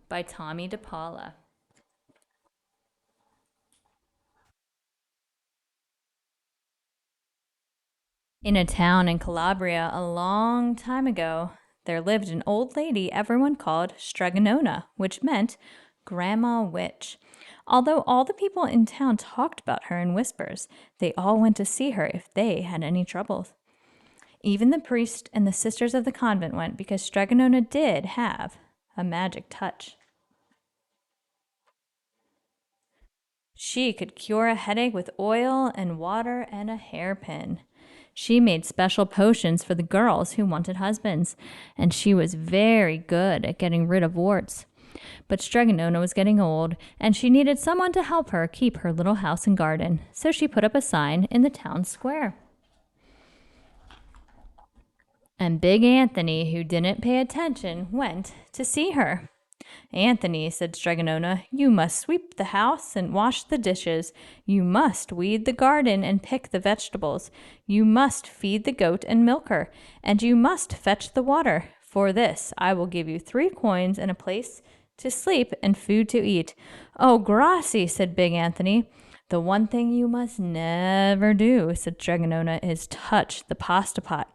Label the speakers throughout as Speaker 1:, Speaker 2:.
Speaker 1: by Tomie dePaola. In a town in Calabria a long time ago, there lived an old lady everyone called Strega Nona, which meant Grandma Witch. Although all the people in town talked about her in whispers, they all went to see her if they had any troubles. Even the priest and the sisters of the convent went because Strega Nona did have a magic touch. She could cure a headache with oil and water and a hairpin. She made special potions for the girls who wanted husbands, and she was very good at getting rid of warts. But Strega Nona was getting old, and she needed someone to help her keep her little house and garden, so she put up a sign in the town square. And Big Anthony, who didn't pay attention, went to see her. Anthony, said Strega Nona, you must sweep the house and wash the dishes. You must weed the garden and pick the vegetables. You must feed the goat and milk her. And you must fetch the water. For this, I will give you 3 coins and a place to sleep and food to eat. Oh, gracie, said Big Anthony. The one thing you must never do, said Strega Nona, is touch the pasta pot.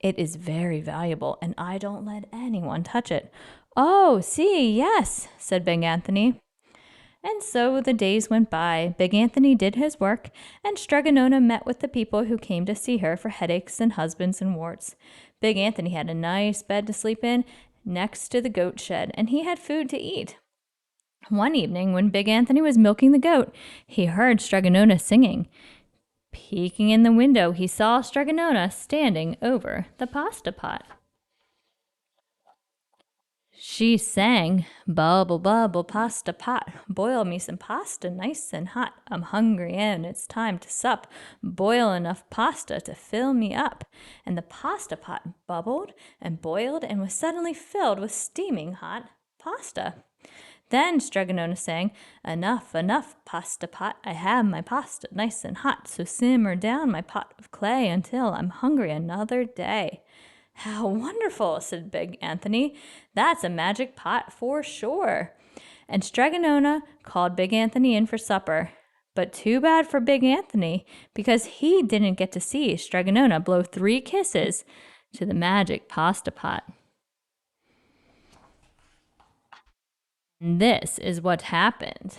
Speaker 1: It is very valuable, and I don't let anyone touch it. Oh, see, yes, said Big Anthony. And so the days went by. Big Anthony did his work, and Strega Nona met with the people who came to see her for headaches and husbands and warts. Big Anthony had a nice bed to sleep in next to the goat shed, and he had food to eat. One evening, when Big Anthony was milking the goat, he heard Strega Nona singing. Peeking in the window, he saw Strega Nona standing over the pasta pot. She sang, bubble, bubble, pasta pot, boil me some pasta nice and hot. I'm hungry and it's time to sup. Boil enough pasta to fill me up. And the pasta pot bubbled and boiled and was suddenly filled with steaming hot pasta. Then Strega Nona sang, enough, enough, pasta pot. I have my pasta nice and hot, so simmer down my pot of clay until I'm hungry another day. How wonderful, said Big Anthony. That's a magic pot for sure. And Strega Nona called Big Anthony in for supper. But too bad for Big Anthony, because he didn't get to see Strega Nona blow 3 kisses to the magic pasta pot. This is what happened.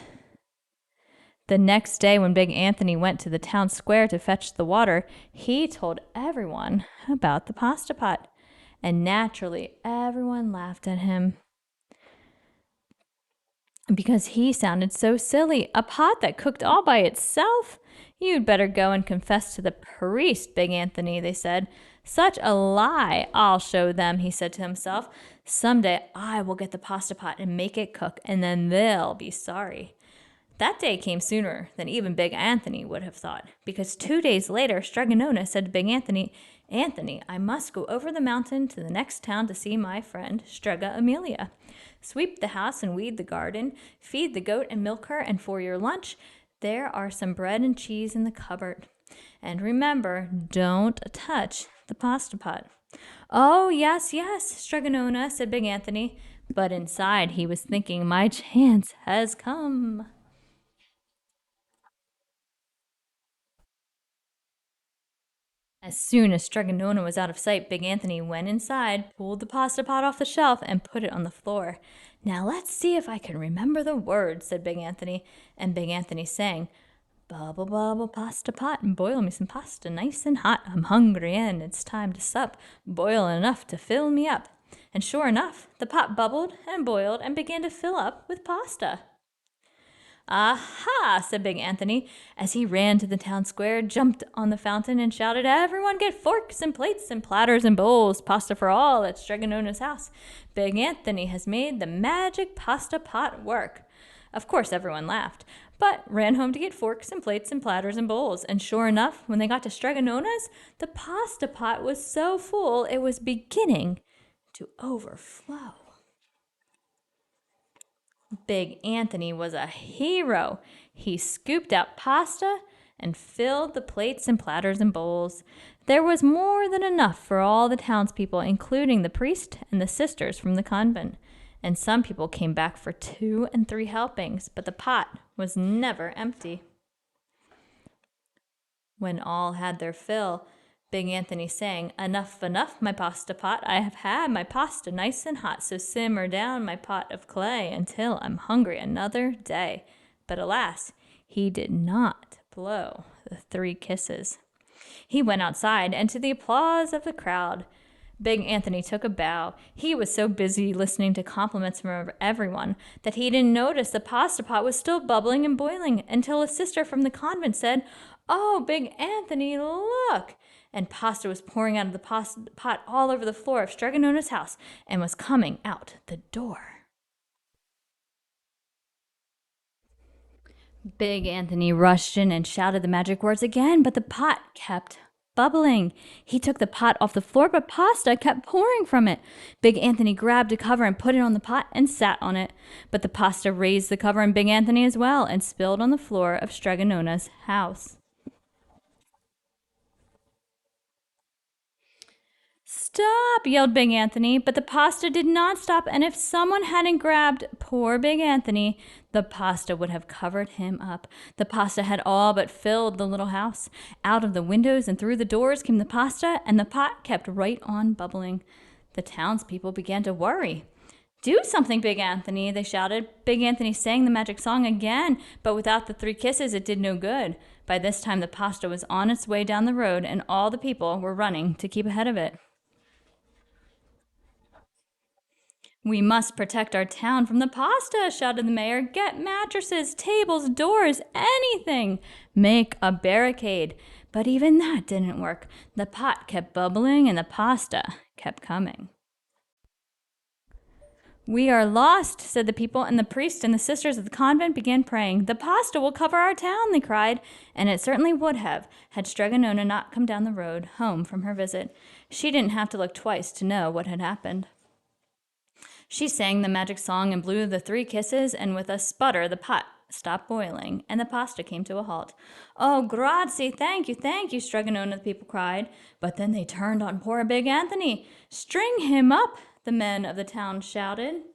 Speaker 1: The next day, when Big Anthony went to the town square to fetch the water, he told everyone about the pasta pot. And naturally, everyone laughed at him because he sounded so silly. A pot that cooked all by itself? You'd better go and confess to the priest, Big Anthony, they said. Such a lie. I'll show them, he said to himself. Someday I will get the pasta pot and make it cook, and then they'll be sorry. That day came sooner than even Big Anthony would have thought, because 2 days later, Strega Nona said to Big Anthony, Anthony, I must go over the mountain to the next town to see my friend, Strega Amelia. Sweep the house and weed the garden, feed the goat and milk her, and for your lunch, there are some bread and cheese in the cupboard. And remember, don't touch the pasta pot. Oh, yes, yes, Strega Nona, said Big Anthony. But inside he was thinking, my chance has come. As soon as Strega Nona was out of sight, Big Anthony went inside, pulled the pasta pot off the shelf, and put it on the floor. Now let's see if I can remember the words, said Big Anthony. And Big Anthony sang, bubble, bubble, pasta pot, and boil me some pasta nice and hot. I'm hungry and it's time to sup. Boil enough to fill me up. And sure enough, the pot bubbled and boiled and began to fill up with pasta. Aha, said Big Anthony, as he ran to the town square, jumped on the fountain, and shouted, everyone get forks and plates and platters and bowls, pasta for all at Strega Nona's house. Big Anthony has made the magic pasta pot work. Of course, everyone laughed, but ran home to get forks and plates and platters and bowls. And sure enough, when they got to Strega Nona's, the pasta pot was so full it was beginning to overflow. Big Anthony was a hero. He scooped out pasta and filled the plates and platters and bowls. There was more than enough for all the townspeople, including the priest and the sisters from the convent. and some people came back for 2 and 3 helpings, but the pot was never empty. When all had their fill, Big Anthony sang, "Enough, enough, my pasta pot. I have had my pasta nice and hot, so simmer down my pot of clay until I'm hungry another day." But alas, he did not blow the 3 kisses. He went outside, and to the applause of the crowd, Big Anthony took a bow. He was so busy listening to compliments from everyone that he didn't notice the pasta pot was still bubbling and boiling until a sister from the convent said, "Oh, Big Anthony, look!" And pasta was pouring out of the pot all over the floor of Strega Nona's house and was coming out the door. Big Anthony rushed in and shouted the magic words again, but the pot kept bubbling. He took the pot off the floor, but pasta kept pouring from it. Big Anthony grabbed a cover and put it on the pot and sat on it. But the pasta raised the cover on Big Anthony as well and spilled on the floor of Strega Nona's house. "Stop!" yelled Big Anthony, but the pasta did not stop, and if someone hadn't grabbed poor Big Anthony, the pasta would have covered him up. The pasta had all but filled the little house. Out of the windows and through the doors came the pasta, and the pot kept right on bubbling. The townspeople began to worry. "Do something, Big Anthony," they shouted. Big Anthony sang the magic song again, but without the 3 kisses it did no good. By this time the pasta was on its way down the road, and all the people were running to keep ahead of it. "We must protect our town from the pasta," shouted the mayor. "Get mattresses, tables, doors, anything. Make a barricade." But even that didn't work. The pot kept bubbling and the pasta kept coming. "We are lost," said the people, and the priest and the sisters of the convent began praying. "The pasta will cover our town," they cried, and it certainly would have had Strega Nona not come down the road home from her visit. She didn't have to look twice to know what had happened. She sang the magic song and blew the 3 kisses, and with a sputter the pot stopped boiling, and the pasta came to a halt. "Oh, grazie, thank you, Strega Nona," the people cried. But then they turned on poor Big Anthony. "String him up," the men of the town shouted.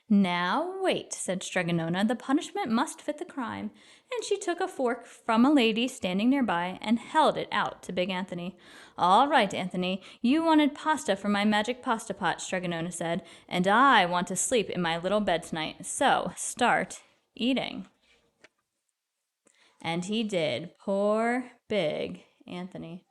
Speaker 1: "Now wait," said Strega Nona. "The punishment must fit the crime." And she took a fork from a lady standing nearby and held it out to Big Anthony. "All right, Anthony, you wanted pasta for my magic pasta pot," Strega Nona said, "and I want to sleep in my little bed tonight, so start eating." And he did. Poor Big Anthony.